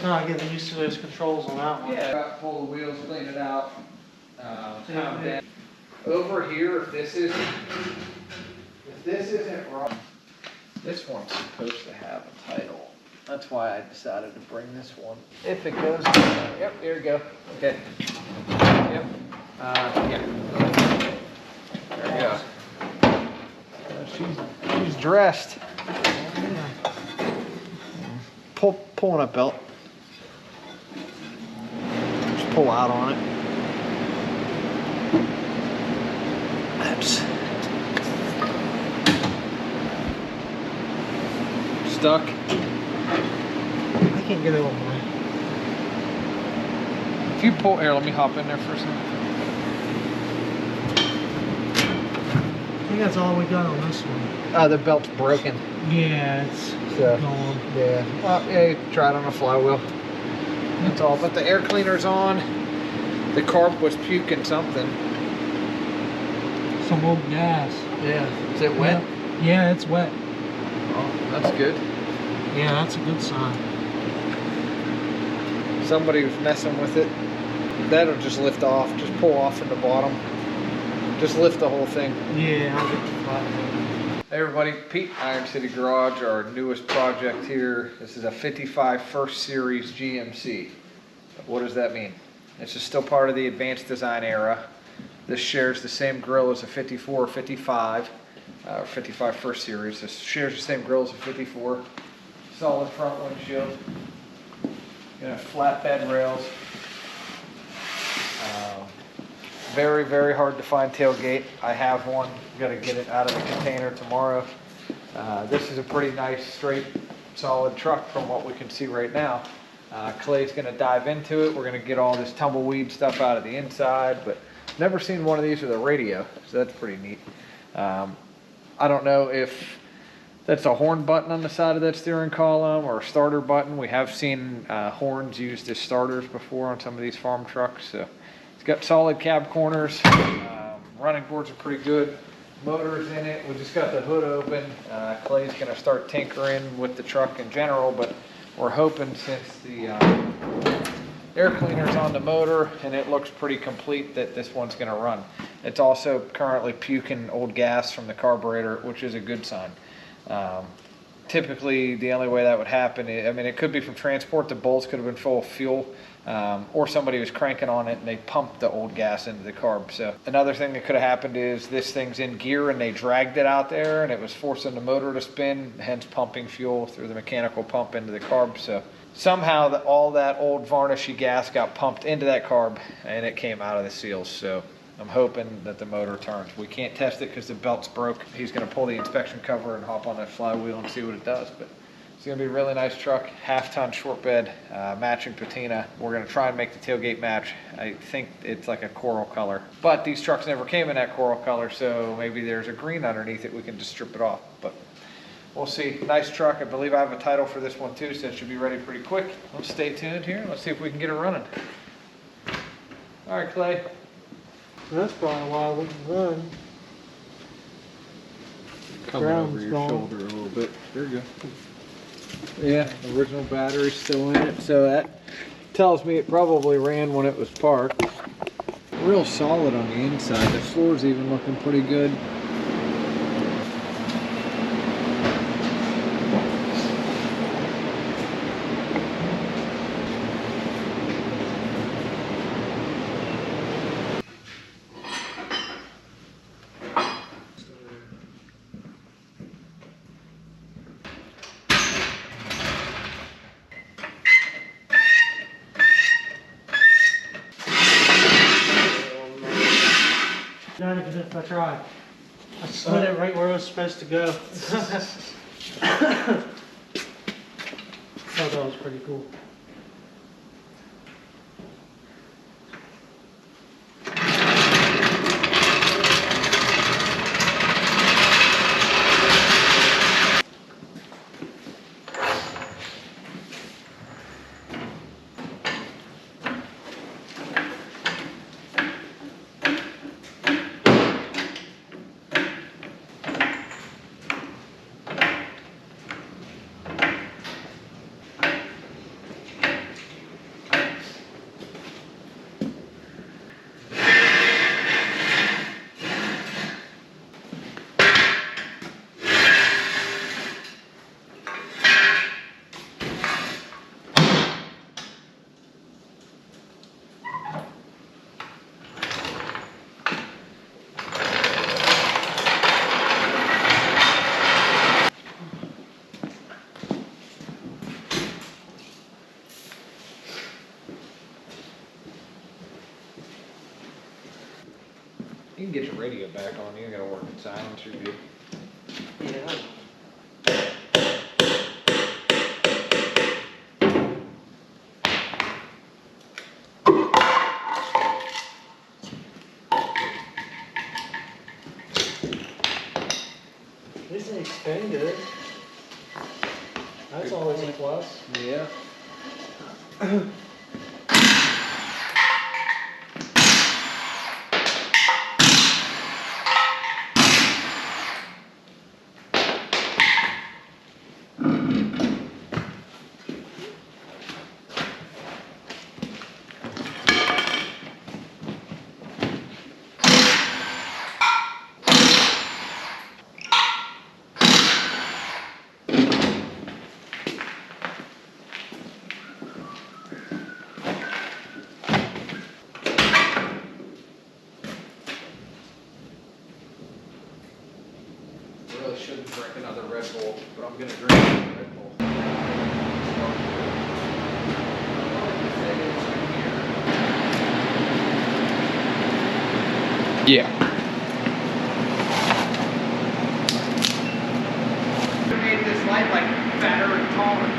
not getting used to those controls on that one. Yeah, pull the wheels, clean it out. Calm down. Over here, if this isn't wrong, this one's supposed to have a title. That's why I decided to bring this one. If it goes, yep, here we go. Okay. Yep. Yeah. There we go. She's dressed. Pulling up belt. Just pull out on it. That's stuck. I can't get it over mine. If you pull, here, let me hop in there for a second. I think that's all we got on this one. The belt's broken. Yeah, it's So, gone. yeah. Well, yeah, you try it on a flywheel. That's all. But the air cleaner's on. The carb was puking something. Some old gas. Yeah. Is it wet? Yeah, it's wet. Oh, that's good. Yeah, that's a good sign. Somebody was messing with it. That'll just lift off. Just pull off from the bottom. Just lift the whole thing. Yeah, I'll get the flat. Hey everybody, Pete, Iron City Garage, our newest project here. This is a 55 First Series GMC. What does that mean? This is still part of the advanced design era. This shares the same grille as a 54 or 55, or 55 First Series. This shares the same grille as a 54. Solid front windshield. You know, flatbed rails. Very, very hard to find tailgate. I have one. Got to get it out of the container tomorrow. This is a pretty nice, straight, solid truck from what we can see right now. Clay's going to dive into it. We're going to get all this tumbleweed stuff out of the inside, but never seen one of these with a radio, so that's pretty neat. I don't know if that's a horn button on the side of that steering column or a starter button. We have seen horns used as starters before on some of these farm trucks. So it's got solid cab corners. Running boards are pretty good. Motors in it. We just got the hood open. Clay's going to start tinkering with the truck in general, but we're hoping since the air cleaner's on the motor and it looks pretty complete that this one's going to run. It's also currently puking old gas from the carburetor, which is a good sign. Typically, the only way that would happen, I mean, it could be from transport. The bolts could have been full of fuel, or somebody was cranking on it and they pumped the old gas into the carb. So another thing that could have happened is this thing's in gear and they dragged it out there and it was forcing the motor to spin, hence pumping fuel through the mechanical pump into the carb. So somehow all that old varnishy gas got pumped into that carb and it came out of the seals. So I'm hoping that the motor turns. We can't test it because the belt's broke. He's going to pull the inspection cover and hop on that flywheel and see what it does. But it's going to be a really nice truck, half-ton short bed, matching patina. We're going to try and make the tailgate match. I think it's like a coral color. But these trucks never came in that coral color, so maybe there's a green underneath it. We can just strip it off. But we'll see. Nice truck. I believe I have a title for this one too, so it should be ready pretty quick. Let's stay tuned here. Let's see if we can get it running. All right, Clay. That's probably why we can run. Coming over your shoulder a little bit. There you go. Yeah, original battery's still in it, so that tells me it probably ran when it was parked. Real solid on the inside. The floor's even looking pretty good. Not even if I tried. I slid it right where it was supposed to go. I thought that was pretty cool. radio back on. You gotta work in silence. You're good. Yeah. This thing's spin good. That's always a plus. Yeah. Really shouldn't drink another Red Bull, but I'm gonna drink another Red Bull. Yeah. Made this light like fatter and taller.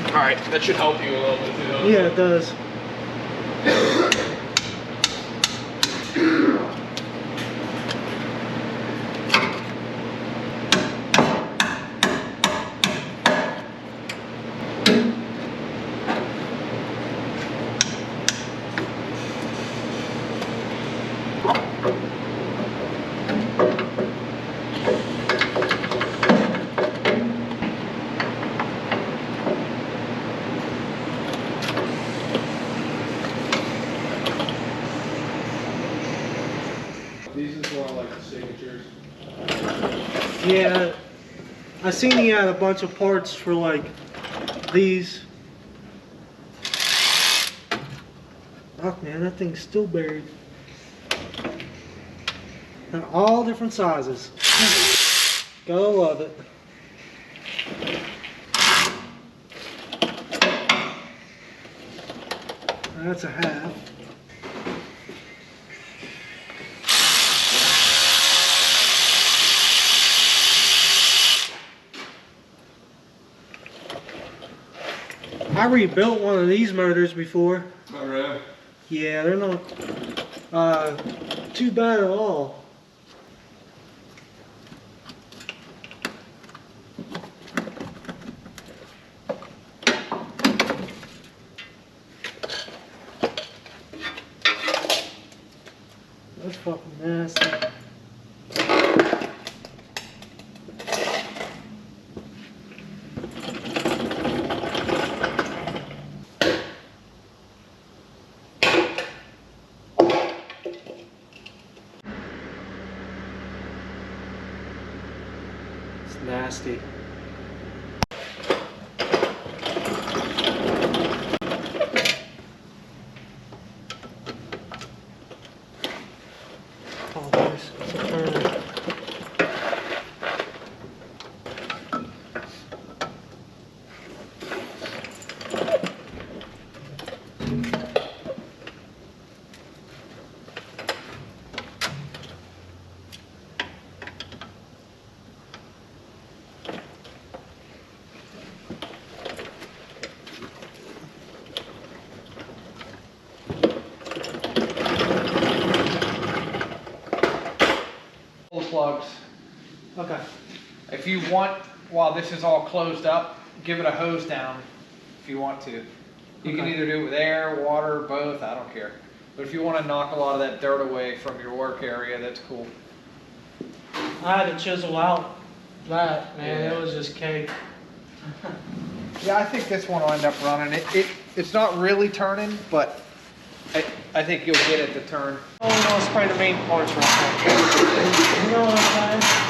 Alright, that should help you a little bit too. Yeah, it does. These is more like the signatures. Yeah, I seen he had a bunch of parts for like these. Oh man, that thing's still buried. And all different sizes. Gotta love it. That's a half. I rebuilt one of these motors before. Oh, really? Yeah, they're not too bad at all. That's fucking nasty. It's nasty. Oh, there's a turner. Pull plugs. Okay. If you want, while this is all closed up, give it a hose down if you want to. You can Okay. either do it with air, water, both, I don't care. But if you want to knock a lot of that dirt away from your work area, that's cool. I had to chisel out that, man. Yeah. It was just cake. Yeah, I think this one will end up running. It's not really turning, but I think you'll get it to turn. Oh, we're gonna spray the main parts right now. You know what I'm saying?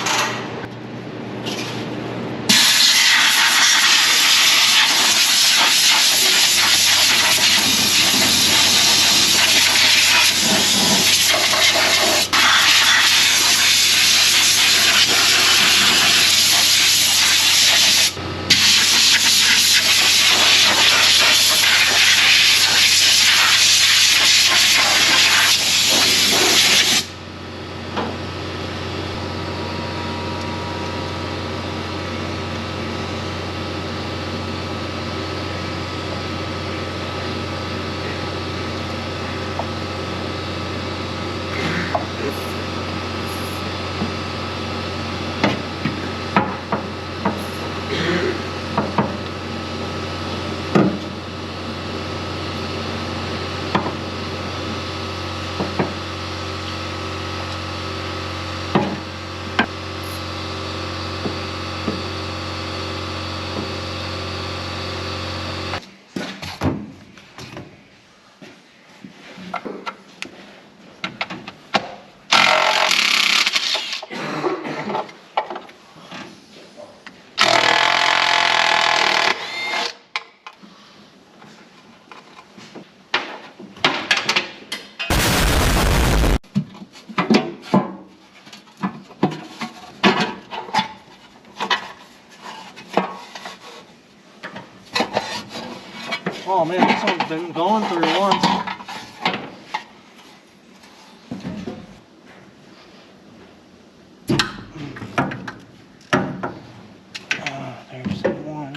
Oh man, this one's been going through once. There's one.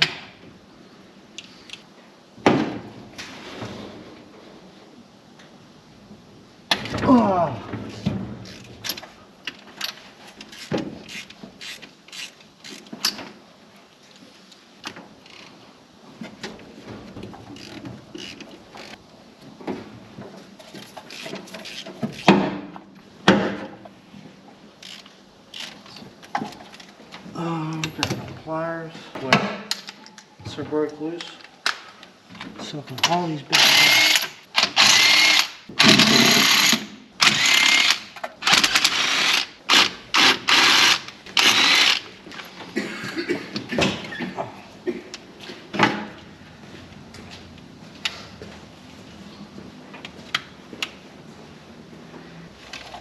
Oh. Got the pliers. Wait. So broke loose. So I can haul these bitches out.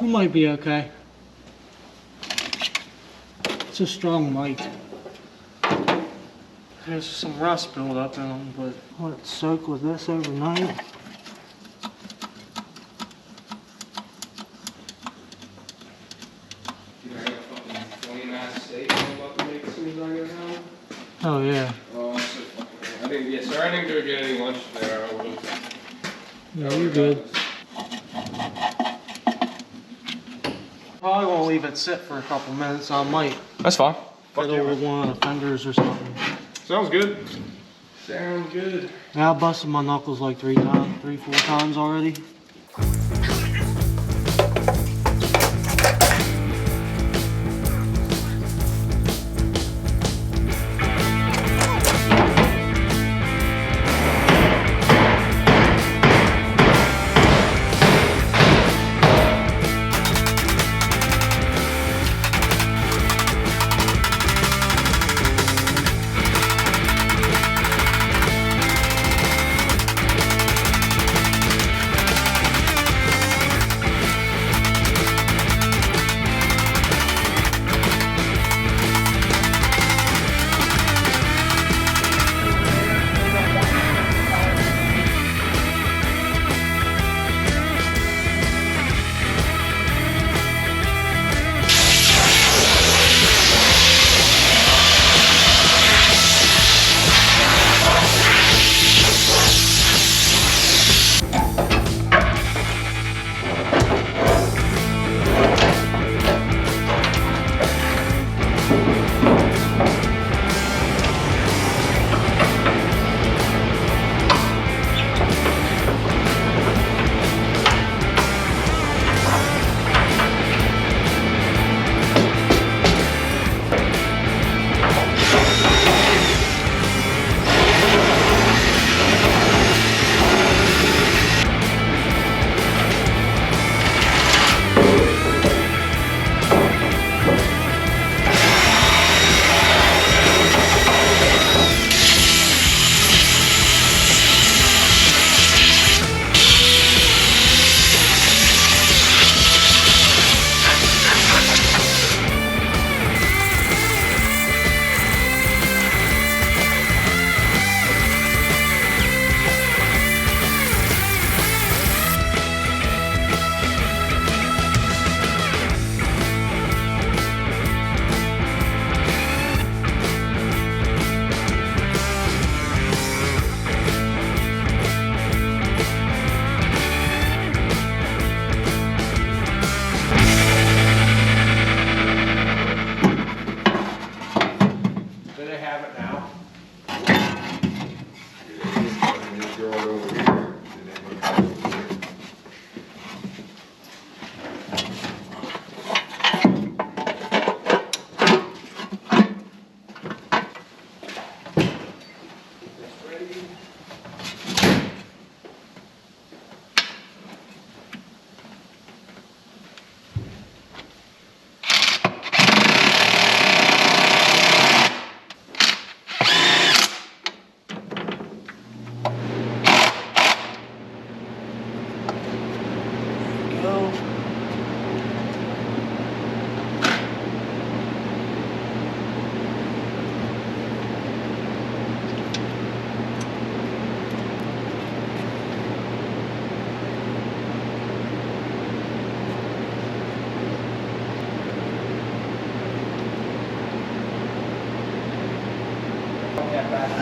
We might be okay. It's a strong mic. There's some rust build up in them, but I'll let it soak with this overnight. go get any lunch there. I would've- No, you're good. Probably won't leave it sit for a couple minutes. I might That's fine. fiddle with one of the fenders or something. Sounds good. Sounds good. Yeah, I busted my knuckles like 4 times already.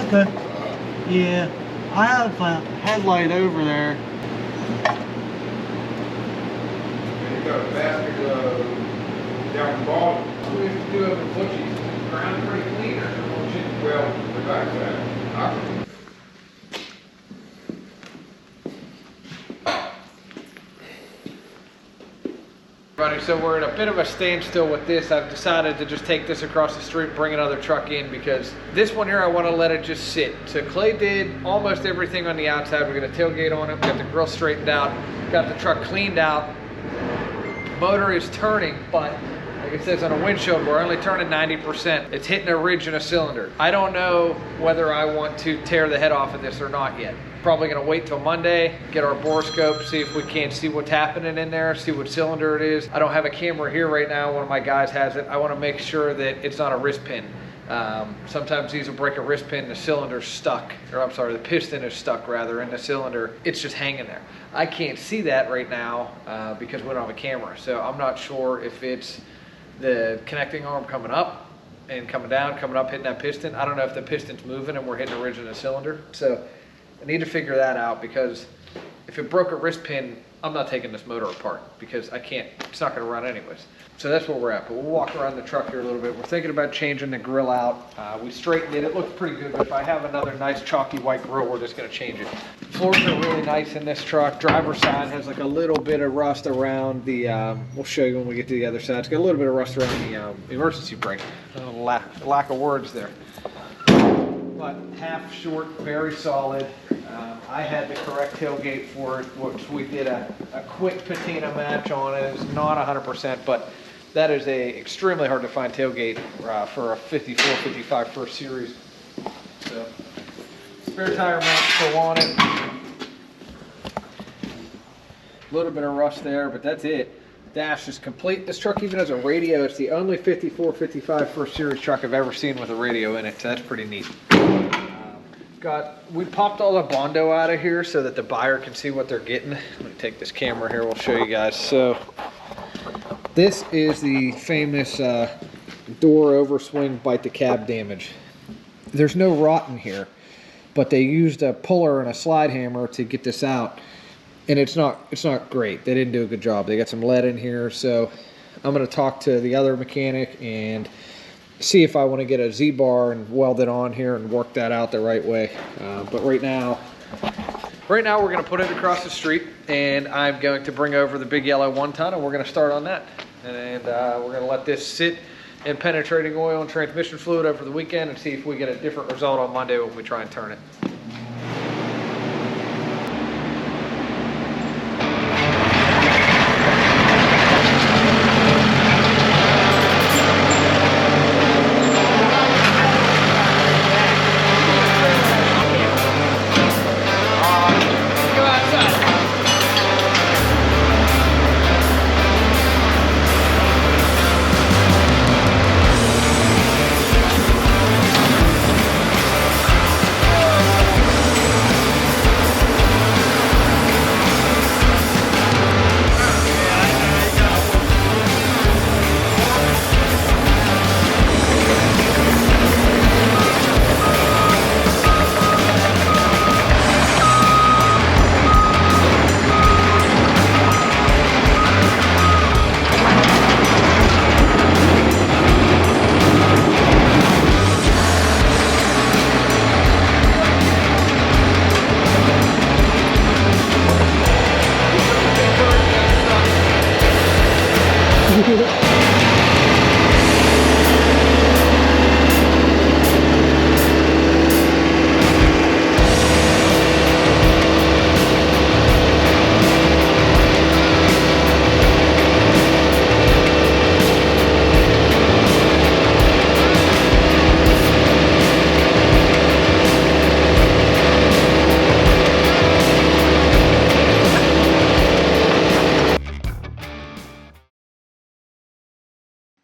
Okay. Yeah, I have a headlight over there. And you got a basket down the bottom. What do we have to do over the bushes? Is the ground pretty clean or something? Well, the back of that. Everybody, so we're at a bit of a standstill with this. I've decided to just take this across the street, bring another truck in, because this one here, I want to let it just sit. So Clay did almost everything on the outside. We're going to tailgate on it, got the grill straightened out, got the truck cleaned out. Motor is turning, but like it says on a windshield, we're only turning 90%. It's hitting a ridge in a cylinder. I don't know whether I want to tear the head off of this or not yet. Probably gonna wait till Monday, get our borescope, see if we can't see what's happening in there, see what cylinder it is. I don't have a camera here right now, one of my guys has it. I wanna make sure that it's not a wrist pin. Sometimes these will break a wrist pin, the cylinder's stuck, or I'm sorry, the piston is stuck rather in the cylinder. It's just hanging there. I can't see that right now because we don't have a camera. So I'm not sure if it's the connecting arm coming up and coming down, coming up, hitting that piston. I don't know if the piston's moving and we're hitting a ridge in the cylinder. So I need to figure that out, because if it broke a wrist pin, I'm not taking this motor apart because I can't, it's not gonna run anyways. So that's where we're at, but we'll walk around the truck here a little bit. We're thinking about changing the grill out. We straightened it, it looks pretty good, but if I have another nice chalky white grill, we're just gonna change it. Floors are really nice in this truck. Driver's side has like a little bit of rust around the, we'll show you when we get to the other side. It's got a little bit of rust around the emergency brake. Lack of words there. But half short, very solid. I had the correct tailgate for it, which we did a quick patina match on it. It's not 100%, but that is a extremely hard to find tailgate for a 54, 55 first series. So, spare tire mount still on it. A little bit of rust there, but that's it. Dash is complete. This truck even has a radio. It's the only 54, 55 first series truck I've ever seen with a radio in it, so that's pretty neat. We popped all the Bondo out of here so that the buyer can see what they're getting. Let me take this camera here, we'll show you guys. So this is the famous door overswing bite the cab damage. There's no rot in here, but they used a puller and a slide hammer to get this out, and it's not great. They didn't do a good job. They got some lead in here, so I'm going to talk to the other mechanic and see if I want to get a Z-bar and weld it on here and work that out the right way. But right now we're going to put it across the street, and I'm going to bring over the big yellow 1-ton, and we're going to start on that. And we're going to let this sit in penetrating oil and transmission fluid over the weekend and see if we get a different result on Monday when we try and turn it.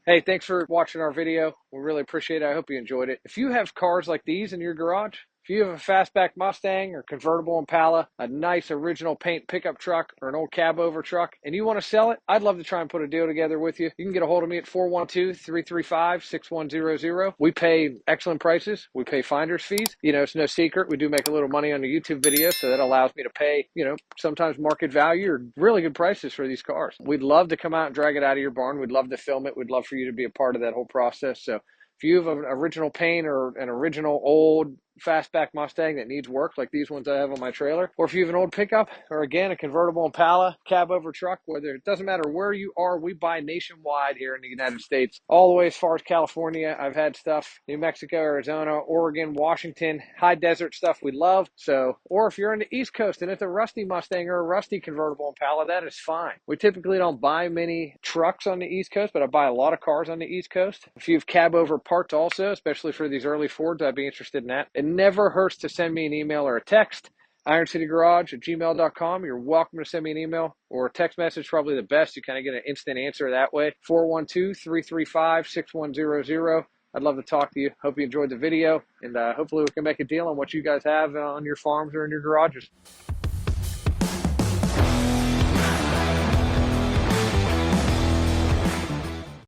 Hey, thanks for watching our video. We really appreciate it. I hope you enjoyed it. If you have cars like these in your garage, if you have a fastback Mustang or convertible Impala, a nice original paint pickup truck or an old cab over truck, and you want to sell it, I'd love to try and put a deal together with you. You can get a hold of me at 412-335-6100. We pay excellent prices. We pay finder's fees. You know, it's no secret. We do make a little money on the YouTube videos, so that allows me to pay, you know, sometimes market value or really good prices for these cars. We'd love to come out and drag it out of your barn. We'd love to film it. We'd love for you to be a part of that whole process. So if you have an original paint or an original old fastback Mustang that needs work like these ones I have on my trailer, or if you have an old pickup, or again a convertible Impala, cab over truck, whether it doesn't matter where you are, we buy nationwide here in the United States, all the way as far as California. I've had stuff New Mexico, Arizona, Oregon, Washington, high desert stuff we love. So, or if you're on the East Coast and it's a rusty Mustang or a rusty convertible Impala, that is fine. We typically don't buy many trucks on the East Coast, but I buy a lot of cars on the East Coast. If you have cab over parts also, especially for these early Fords, I'd be interested in that. It never hurts to send me an email or a text. IronCityGarage@gmail.com. You're welcome to send me an email or a text message, probably the best. You kind of get an instant answer that way. 412-335-6100. I'd love to talk to you. Hope you enjoyed the video, and hopefully we can make a deal on what you guys have on your farms or in your garages.